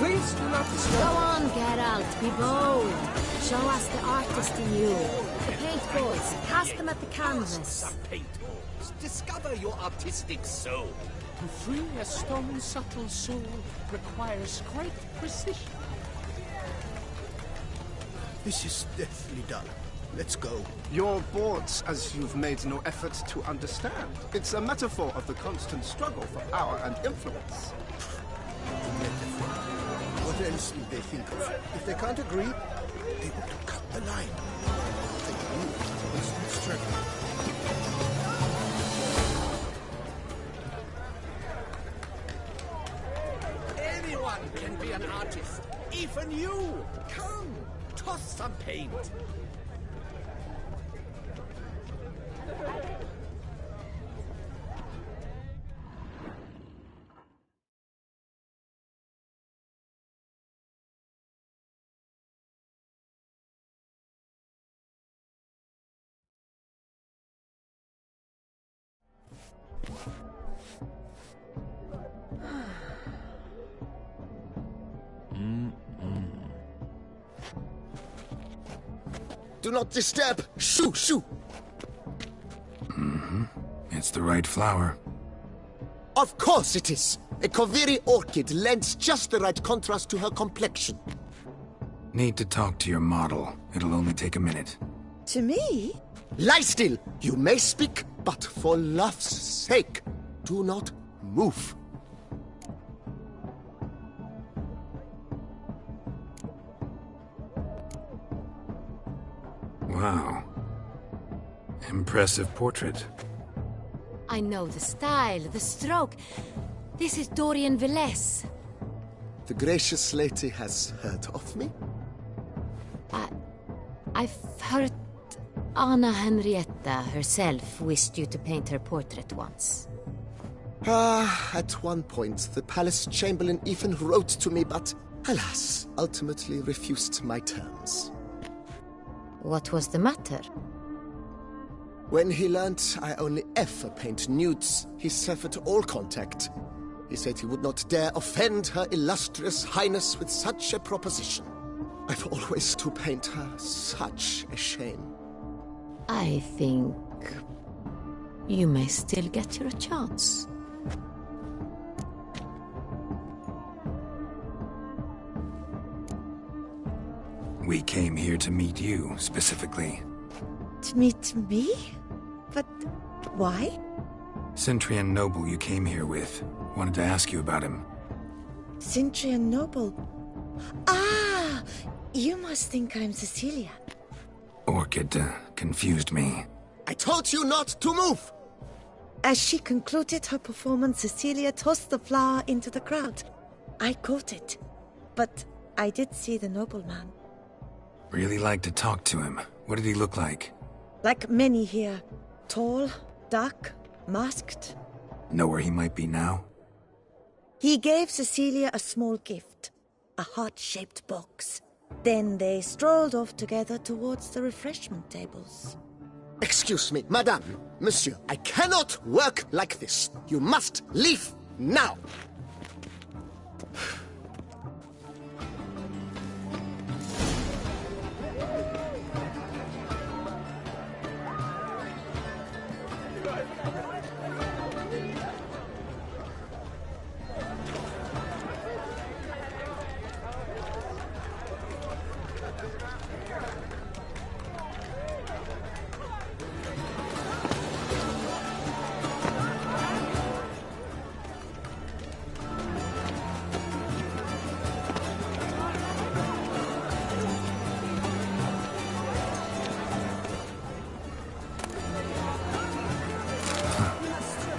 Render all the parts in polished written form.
Please do not disturb. Go on, Geralt, be bold. Show us the artist in you. The paint balls, cast them at the canvas. Paint balls. Discover your artistic soul. To free a stone's subtle soul requires great precision. This is deftly done. Let's go. You're bored as you've made no effort to understand. It's a metaphor of the constant struggle for power and influence. What else do they think of? If they can't agree, they want to cut the line. They move to constant struggle. Anyone can be an artist. Even you. Come, toss some paint. Do not disturb! Shoo! Shoo! It's the right flower. Of course it is! A Koviri orchid lends just the right contrast to her complexion. Need to talk to your model. It'll only take a minute. To me? Lie still! You may speak, but for love's sake, do not move. Wow. Impressive portrait. I know the style, the stroke. This is Dorian Velez. The gracious lady has heard of me? I've heard Anna Henrietta herself wished you to paint her portrait once. At one point, the palace chamberlain even wrote to me, but alas, ultimately refused my terms. What was the matter? When he learnt I only ever paint nudes, he severed all contact. He said he would not dare offend her illustrious highness with such a proposition. I've always to paint her such a shame. I think you may still get your chance. We came here to meet you, specifically. To meet me? But why? Centrian noble you came here with. Wanted to ask you about him. Centrian noble. Ah! You must think I'm Cecilia. Orchid confused me. I told you not to move! As she concluded her performance, Cecilia tossed the flower into the crowd. I caught it, but I did see the nobleman. Really like to talk to him. What did he look like? Like many here. Tall, dark, masked. Know where he might be now? He gave Cecilia a small gift, a heart-shaped box. Then they strolled off together towards the refreshment tables. Excuse me, madame, monsieur, I cannot work like this. You must leave now.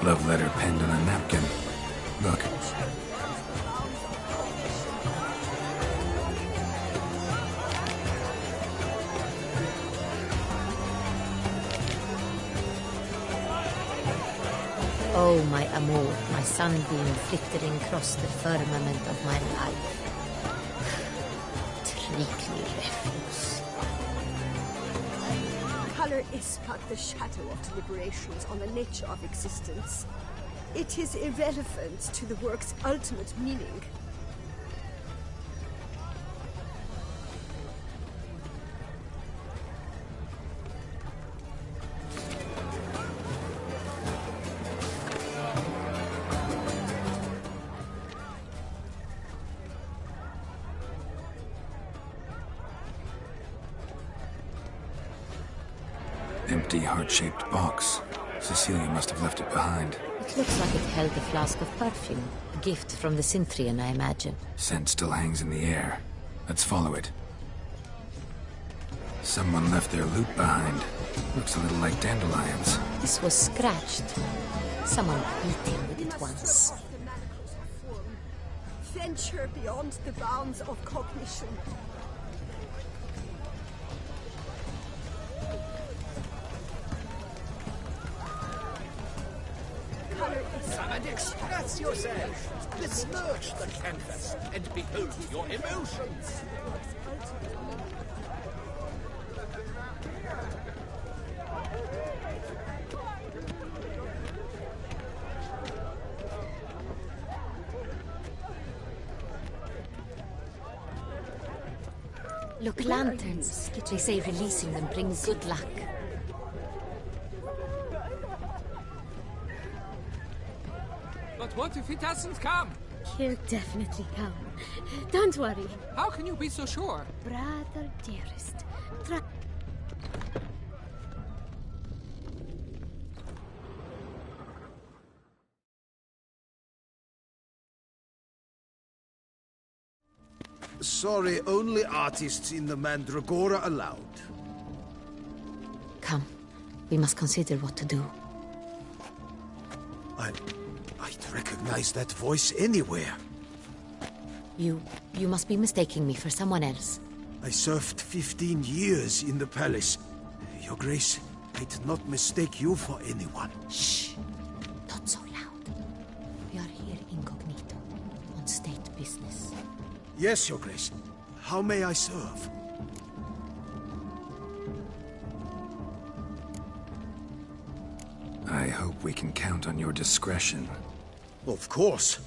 Love letter penned on a napkin. Look. Oh, my amour, my sunbeam flickering across the firmament of my life. Treacly refuse. Color is but the shadow of deliberations on the nature of existence. It is irrelevant to the work's ultimate meaning. empty, heart-shaped box. Cecilia must have left it behind. It looks like it held a flask of perfume. A gift from the Synthrian, I imagine. Scent still hangs in the air. Let's follow it. Someone left their loot behind. Looks a little like dandelions. This was scratched. Someone beating with it once. Venture beyond the bounds of cognition. Come and express yourself. Besmirch the canvas and behold your emotions. Look, lanterns. They say releasing them brings good luck. But what if he doesn't come? He'll definitely come. Don't worry. How can you be so sure? Brother dearest. Sorry, only artists in the Mandragora allowed. Come. We must consider what to do. I'd recognize that voice anywhere. You must be mistaking me for someone else. I served 15 years in the palace. Your Grace, I'd not mistake you for anyone. Shh. Not so loud. We are here incognito, on state business. Yes, Your Grace. How may I serve? I hope we can count on your discretion. Of course.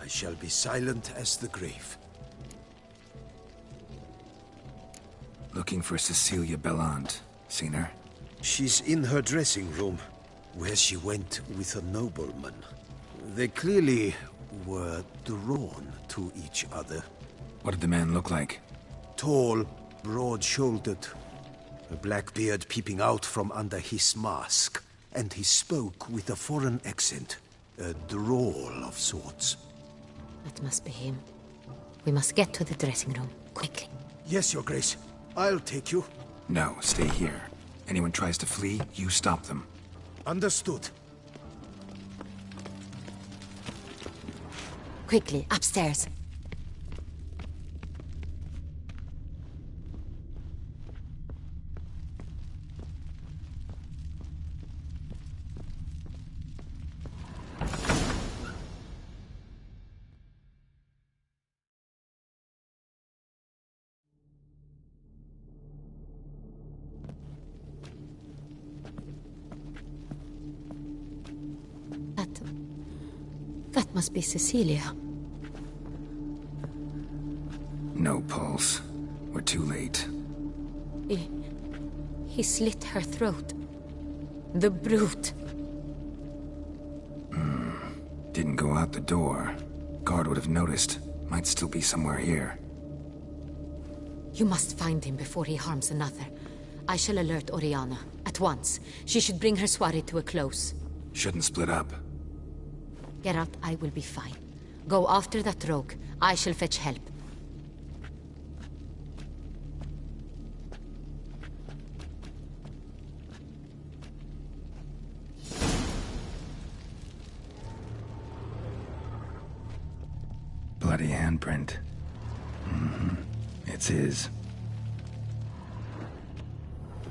I shall be silent as the grave. Looking for Cecilia Bellant. Seen her? She's in her dressing room, where she went with a nobleman. They clearly were drawn to each other. What did the man look like? Tall, broad-shouldered, a black beard peeping out from under his mask, and he spoke with a foreign accent, a drawl of sorts. That must be him. We must get to the dressing room, quickly. Yes, Your Grace. I'll take you. No, stay here. Anyone tries to flee, you stop them. Understood. Quickly, upstairs. That must be Cecilia. No pulse. We're too late. He slit her throat. The brute. Didn't go out the door. Guard would have noticed. Might still be somewhere here. You must find him before he harms another. I shall alert Oriana. At once. She should bring her soirée to a close. Shouldn't split up. Geralt, I will be fine. Go after that rogue. I shall fetch help. Bloody handprint. It's his.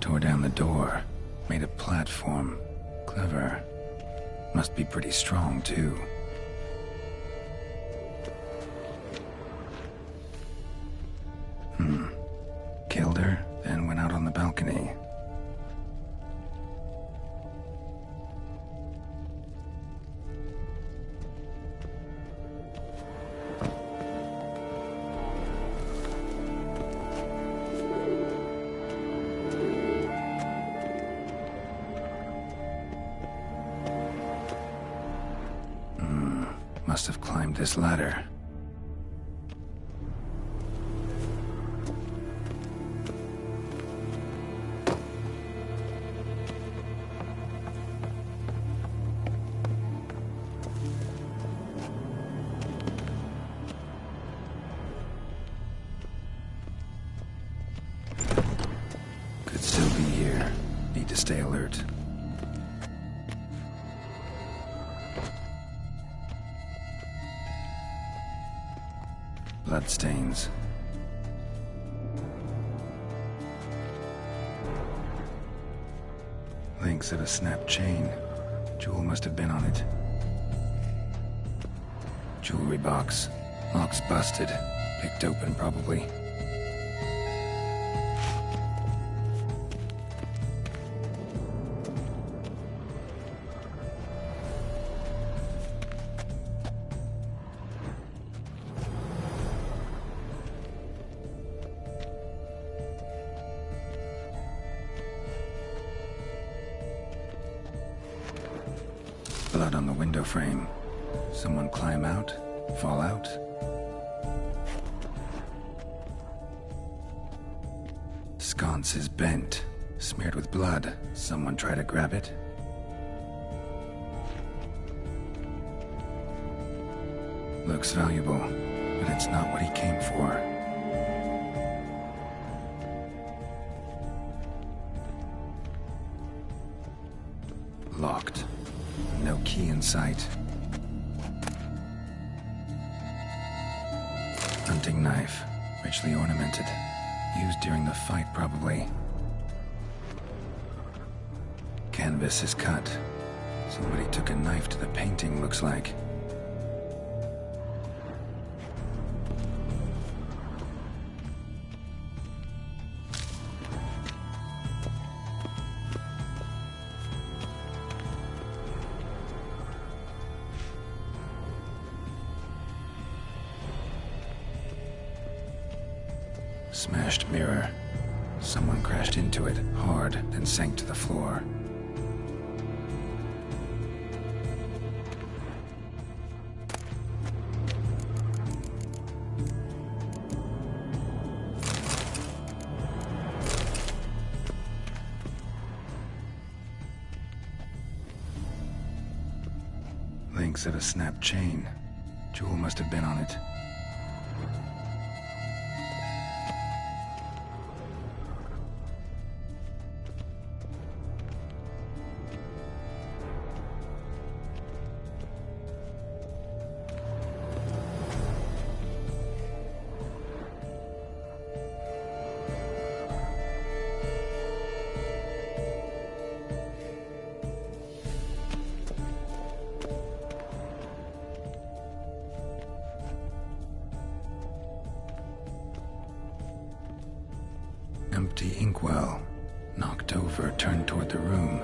Tore down the door. Made a platform. Clever. Must be pretty strong, too. Killed her, then went out on the balcony. Must have climbed this ladder. Could still be here. Need to stay alert. Bloodstains. Links of a snapped chain. Jewel must have been on it. Jewelry box. Lock's busted. Picked open, probably. Blood on the window frame. Someone climb out? Fall out? Sconce is bent, smeared with blood. Someone try to grab it? Looks valuable, but it's not what he came for. Locked. No key in sight. Hunting knife, richly ornamented. Used during the fight, probably. Canvas is cut. Somebody took a knife to the painting, looks like. Smashed mirror. Someone crashed into it, hard, then sank to the floor. Links of a snapped chain. Jewel must have been on it. Empty inkwell. Knocked over, turned toward the room.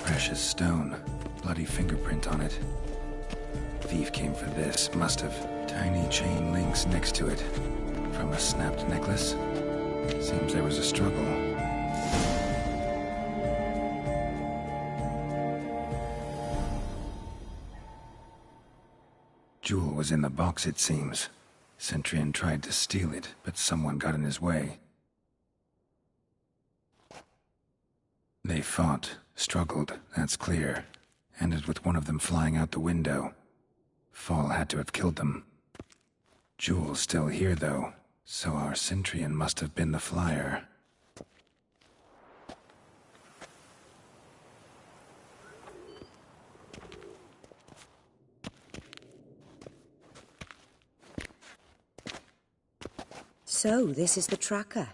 Precious stone. Bloody fingerprint on it. Thief came for this, must have. Tiny chain links next to it. From a snapped necklace? Seems there was a struggle. Jewel was in the box, it seems. Centurion tried to steal it, but someone got in his way. They fought, struggled, that's clear. Ended with one of them flying out the window. Fall had to have killed them. Jewel's still here, though, so our Centurion must have been the flyer. So, this is the tracker.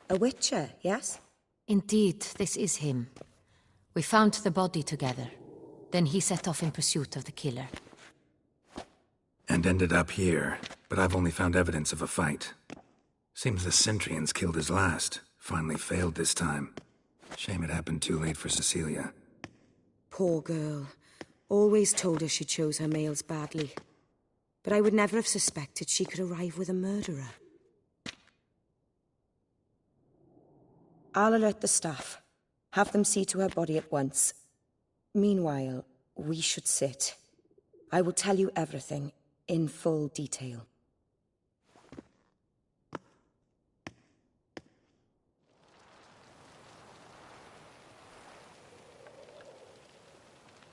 A witcher, yes? Indeed, this is him. We found the body together. Then he set off in pursuit of the killer. And ended up here, but I've only found evidence of a fight. Seems the Centurion's killed his last. Finally failed this time. Shame it happened too late for Cecilia. Poor girl. Always told her she chose her males badly. But I would never have suspected she could arrive with a murderer. I'll alert the staff. Have them see to her body at once. Meanwhile, we should sit. I will tell you everything, in full detail.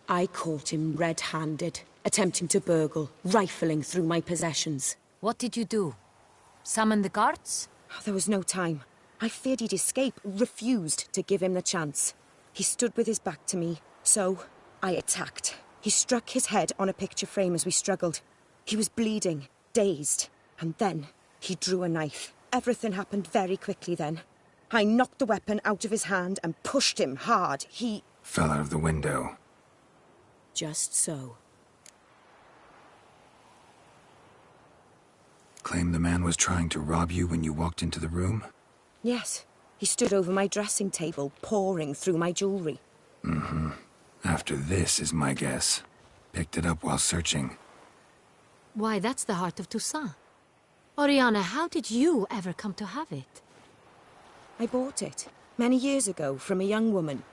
I caught him red-handed, attempting to burgle, rifling through my possessions. What did you do? Summon the guards? There was no time. I feared he'd escape, refused to give him the chance. He stood with his back to me, so I attacked. He struck his head on a picture frame as we struggled. He was bleeding, dazed, and then he drew a knife. Everything happened very quickly then. I knocked the weapon out of his hand and pushed him hard. He fell out of the window. Just so. Claim the man was trying to rob you when you walked into the room? Yes. He stood over my dressing table, pouring through my jewelry. Mm-hmm. After this is my guess. Picked it up while searching. Why, that's the heart of Toussaint. Oriana, how did you ever come to have it? I bought it, many years ago, from a young woman.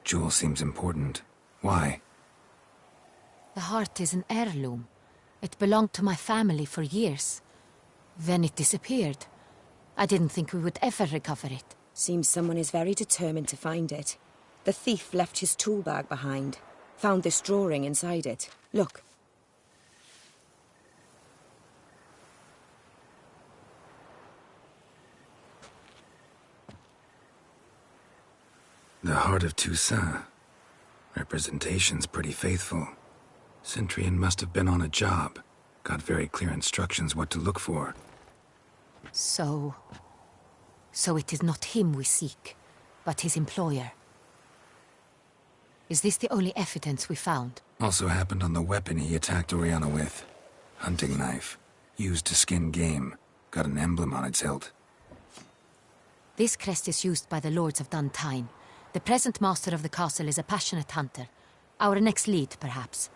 Jewel seems important. Why? The heart is an heirloom. It belonged to my family for years. Then it disappeared. I didn't think we would ever recover it. Seems someone is very determined to find it. The thief left his tool bag behind. Found this drawing inside it. Look. The heart of Toussaint. Representation's pretty faithful. Centurion must have been on a job. Got very clear instructions what to look for. So it is not him we seek, but his employer. Is this the only evidence we found? Also happened on the weapon he attacked Oriana with. Hunting knife. Used to skin game. Got an emblem on its hilt. This crest is used by the Lords of Duntine. The present master of the castle is a passionate hunter. Our next lead, perhaps.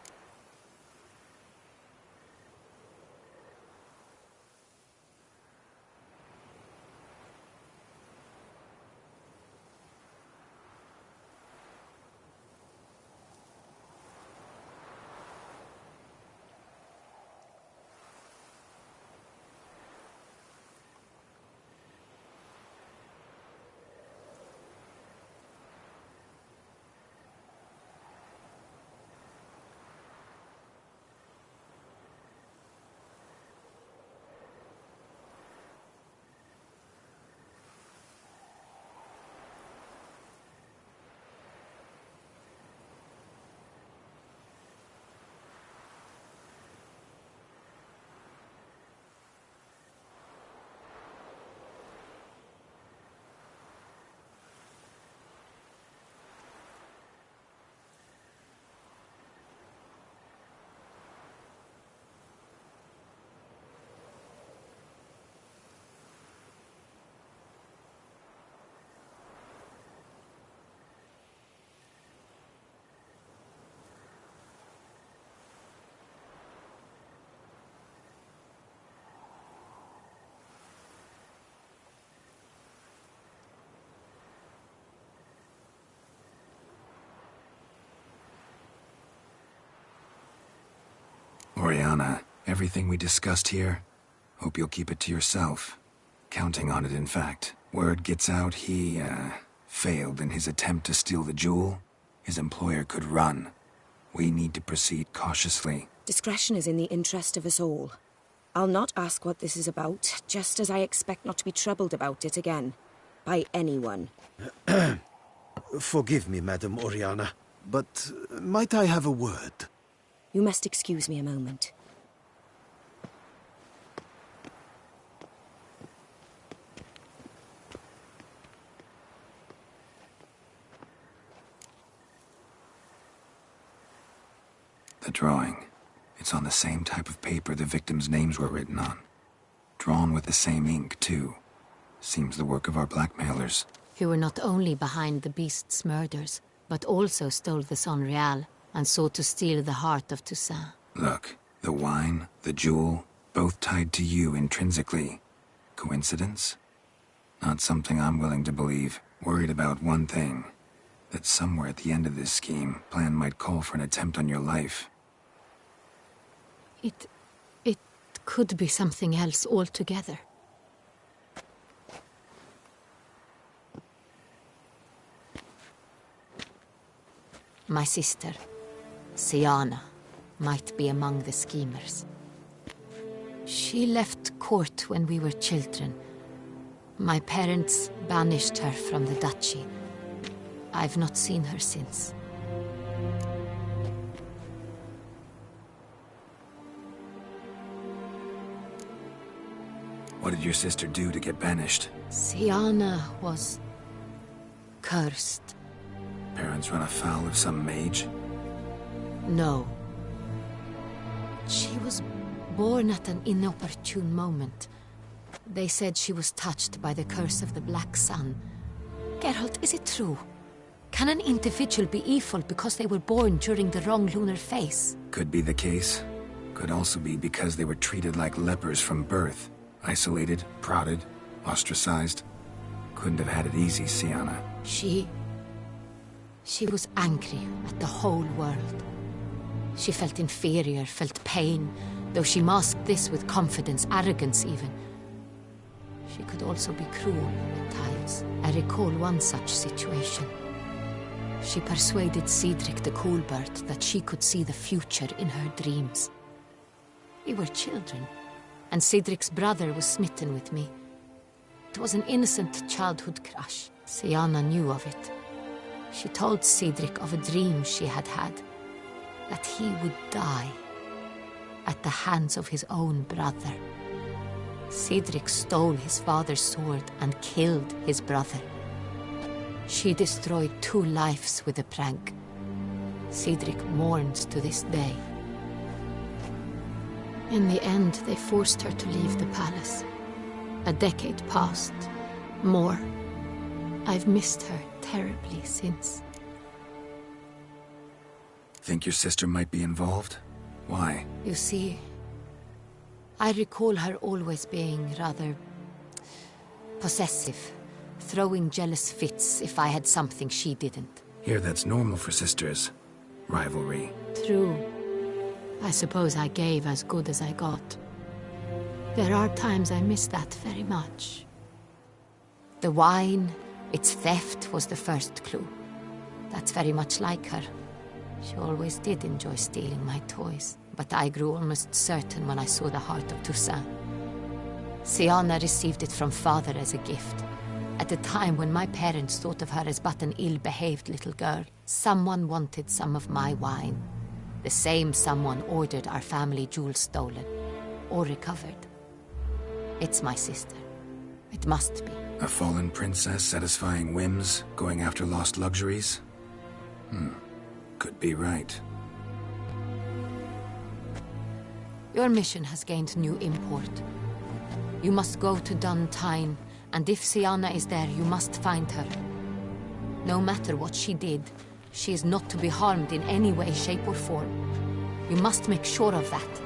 Oriana, everything we discussed here, hope you'll keep it to yourself. Counting on it, in fact. Word gets out he, failed in his attempt to steal the jewel. His employer could run. We need to proceed cautiously. Discretion is in the interest of us all. I'll not ask what this is about, just as I expect not to be troubled about it again. By anyone. Forgive me, Madam Oriana, but might I have a word? You must excuse me a moment. The drawing. It's on the same type of paper the victims' names were written on. Drawn with the same ink, too. Seems the work of our blackmailers. Who were not only behind the beast's murders, but also stole the Son Real and sought to steal the heart of Toussaint. Look, the wine, the jewel, both tied to you intrinsically. Coincidence? Not something I'm willing to believe. Worried about one thing. That somewhere at the end of this scheme, plan might call for an attempt on your life. It could be something else altogether. My sister, Siana, might be among the schemers. She left court when we were children. My parents banished her from the duchy. I've not seen her since. What did your sister do to get banished? Siana was cursed. Parents run afoul of some mage? No. She was born at an inopportune moment. They said she was touched by the curse of the Black Sun. Geralt, is it true? Can an individual be evil because they were born during the wrong lunar phase? Could be the case. Could also be because they were treated like lepers from birth. Isolated, prodded, ostracized. Couldn't have had it easy, Siana. She was angry at the whole world. She felt inferior, felt pain, though she masked this with confidence, arrogance even. She could also be cruel at times. I recall one such situation. She persuaded Cedric the Coolbird that she could see the future in her dreams. We were children, and Cedric's brother was smitten with me. It was an innocent childhood crush. Siana knew of it. She told Cedric of a dream she had had, that he would die at the hands of his own brother. Cedric stole his father's sword and killed his brother. She destroyed 2 lives with a prank. Cedric mourns to this day. In the end, they forced her to leave the palace. A decade passed. More. I've missed her terribly since. Think your sister might be involved? Why? You see, I recall her always being rather possessive, throwing jealous fits if I had something she didn't. Here, that's normal for sisters. Rivalry. True. I suppose I gave as good as I got. There are times I miss that very much. The wine, its theft, was the first clue. That's very much like her. She always did enjoy stealing my toys, but I grew almost certain when I saw the heart of Toussaint. Siana received it from father as a gift. At a time when my parents thought of her as but an ill-behaved little girl, someone wanted some of my wine. The same someone ordered our family jewels stolen, or recovered. It's my sister. It must be. A fallen princess satisfying whims, going after lost luxuries? Could be right. Your mission has gained new import. You must go to Duntine, and if Siana is there, you must find her. No matter what she did, she is not to be harmed in any way, shape, or form. You must make sure of that.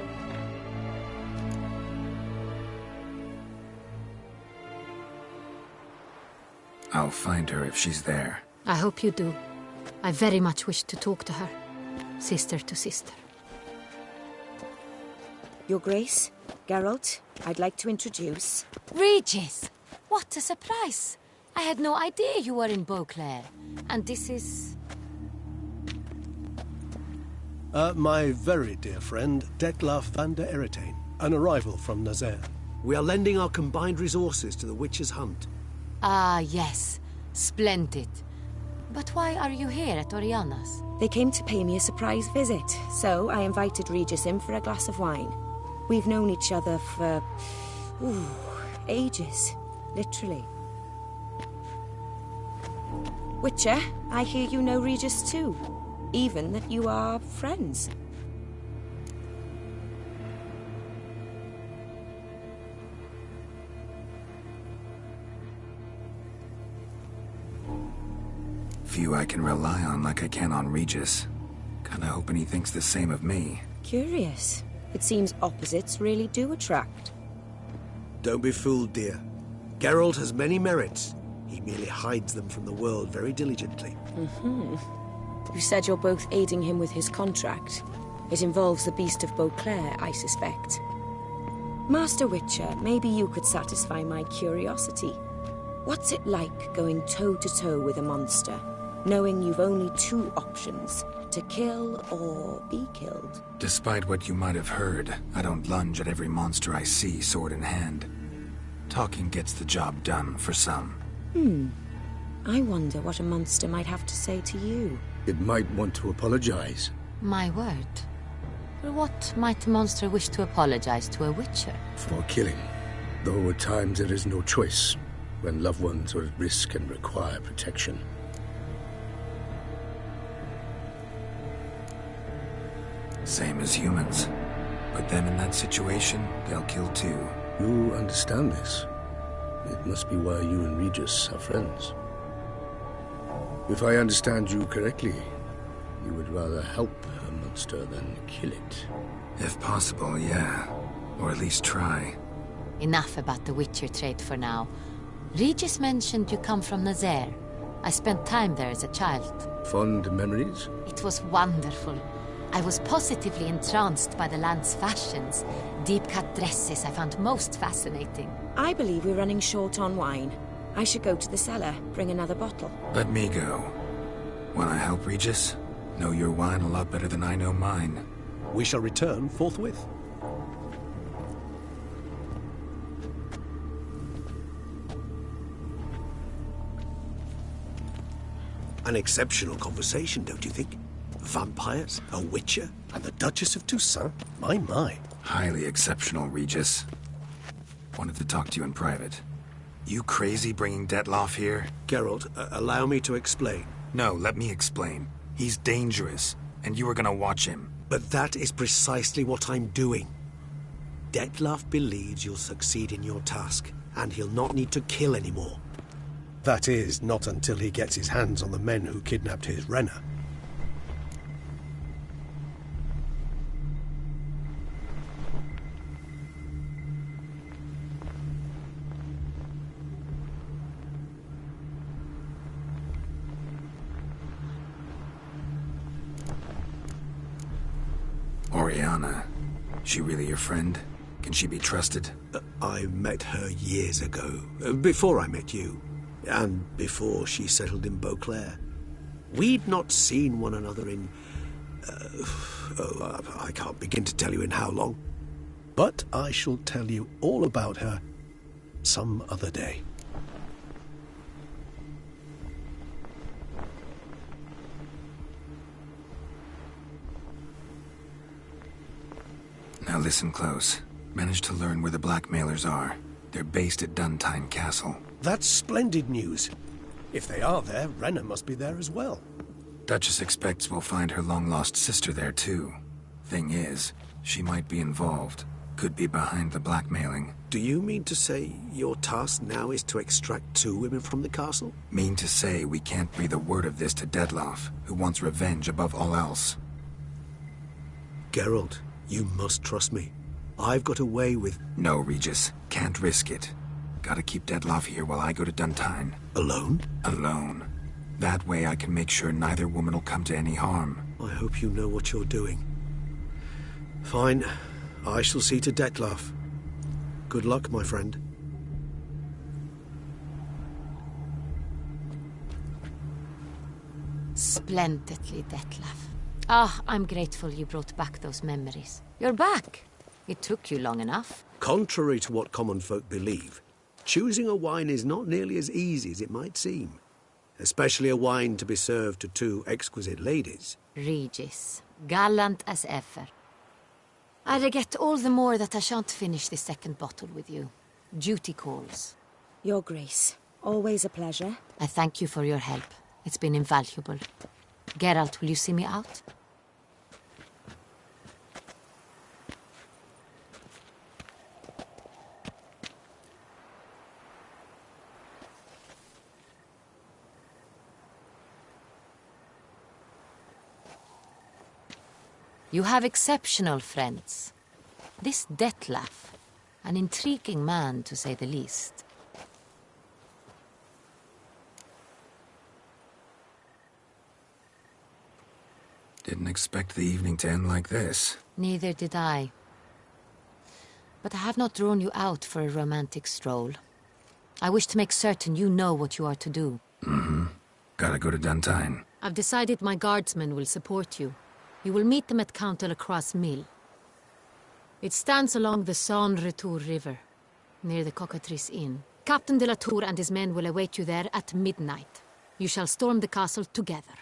I'll find her if she's there. I hope you do. I very much wish to talk to her, sister to sister. Your Grace, Geralt, I'd like to introduce... Regis! What a surprise! I had no idea you were in Beauclair. And this is... My very dear friend, Detlaf van der Eretain, an arrival from Nazaire. We are lending our combined resources to the Witcher's Hunt. Ah, yes. Splendid. But why are you here at Oriana's? They came to pay me a surprise visit, so I invited Regis in for a glass of wine. We've known each other for... ages. Literally. Witcher, I hear you know Regis too. Even that you are friends. Few I can rely on like I can on Regis. Kinda hoping he thinks the same of me. Curious. It seems opposites really do attract. Don't be fooled, dear. Geralt has many merits. He merely hides them from the world very diligently. You said you're both aiding him with his contract. It involves the Beast of Beauclair, I suspect. Master Witcher, maybe you could satisfy my curiosity. What's it like going toe-to-toe with a monster, knowing you've only two options, to kill or be killed? Despite what you might have heard, I don't lunge at every monster I see sword in hand. Talking gets the job done for some. I wonder what a monster might have to say to you. It might want to apologize. My word. For what might a monster wish to apologize to a witcher? For killing. Though at times there is no choice, when loved ones are at risk and require protection. Same as humans. Put them in that situation, they'll kill too. You understand this. It must be why you and Regis are friends. If I understand you correctly, you would rather help a monster than kill it. If possible, yeah. Or at least try. Enough about the Witcher trait for now. Regis mentioned you come from Nazaire. I spent time there as a child. Fond memories? It was wonderful. I was positively entranced by the land's fashions. Deep-cut dresses I found most fascinating. I believe we're running short on wine. I should go to the cellar, bring another bottle. Let me go. Wanna help, Regis? Know your wine a lot better than I know mine. We shall return forthwith. An exceptional conversation, don't you think? Vampires, a witcher, and the Duchess of Toussaint? My. Highly exceptional, Regis. Wanted to talk to you in private. You crazy bringing Detlaf here? Geralt, allow me to explain. No, let me explain. He's dangerous, and you were gonna watch him. But that is precisely what I'm doing. Detlaf believes you'll succeed in your task, and he'll not need to kill anymore. That is, not until he gets his hands on the men who kidnapped his Renner. Oriana. She really your friend? Can she be trusted? I met her years ago, before I met you, and before she settled in Beauclair. We'd not seen one another in... I can't begin to tell you in how long. But I shall tell you all about her some other day. Now listen close. Managed to learn where the blackmailers are. They're based at Duntine Castle. That's splendid news. If they are there, Renner must be there as well. Duchess expects we'll find her long-lost sister there too. Thing is, she might be involved. Could be behind the blackmailing. Do you mean to say your task now is to extract 2 women from the castle? Mean to say we can't breathe a word of this to Detlaf, who wants revenge above all else. Geralt, you must trust me. I've got away with... No, Regis. Can't risk it. Gotta keep Detlaf here while I go to Duntine. Alone? Alone. That way I can make sure neither woman will come to any harm. I hope you know what you're doing. Fine. I shall see to Detlef. Good luck, my friend. Splendidly, Detlef. Ah, I'm grateful you brought back those memories. You're back. It took you long enough. Contrary to what common folk believe, choosing a wine is not nearly as easy as it might seem. Especially a wine to be served to two exquisite ladies. Regis, gallant as ever. I regret all the more that I shan't finish the second bottle with you. Duty calls. Your Grace, always a pleasure. I thank you for your help. It's been invaluable. Geralt, will you see me out? You have exceptional friends. This Detlef, an intriguing man to say the least. Didn't expect the evening to end like this. Neither did I. But I have not drawn you out for a romantic stroll. I wish to make certain you know what you are to do. Mm-hmm. Gotta go to Duntine. I've decided my guardsmen will support you. You will meet them at Count Delacroix' mill. It stands along the Saône-Retour River, near the Cockatrice Inn. Captain de la Tour and his men will await you there at midnight. You shall storm the castle together.